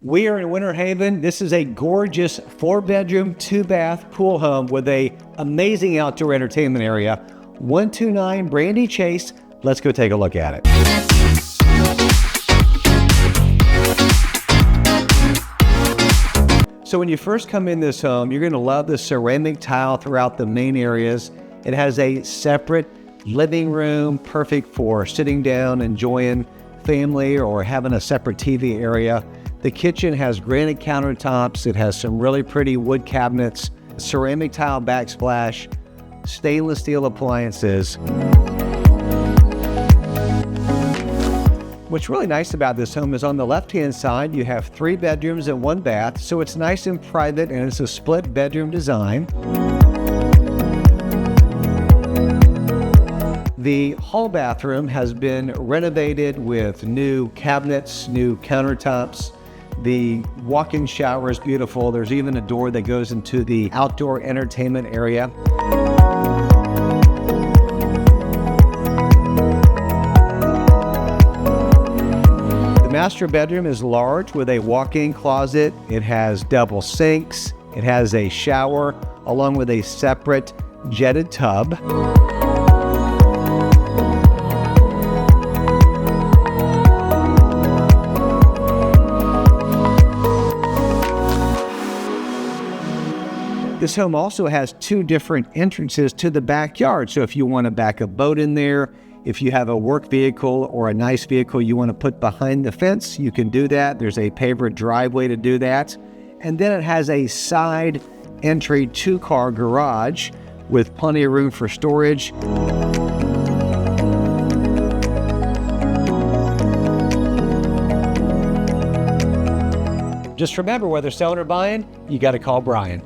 We are in Winter Haven. This is a gorgeous 4-bedroom, 2-bath pool home with a amazing outdoor entertainment area. 129 Brandy Chase. Let's go take a look at it. So when you first come in this home, you're going to love the ceramic tile throughout the main areas. It has a separate living room, perfect for sitting down, enjoying family, or having a separate TV area. The kitchen has granite countertops. It has some really pretty wood cabinets, ceramic tile backsplash, stainless steel appliances. What's really nice about this home is on the left-hand side, you have 3 bedrooms and 1 bath, so it's nice and private, and it's a split bedroom design. The hall bathroom has been renovated with new cabinets, new countertops. The walk-in shower is beautiful. There's even a door that goes into the outdoor entertainment area. The master bedroom is large with a walk-in closet. It has double sinks. It has a shower along with a separate jetted tub. This home also has 2 different entrances to the backyard. So if you want to back a boat in there, if you have a work vehicle or a nice vehicle you want to put behind the fence, you can do that. There's a pavered driveway to do that. And then it has a side entry 2-car garage with plenty of room for storage. Just remember, whether selling or buying, you got to call Brian.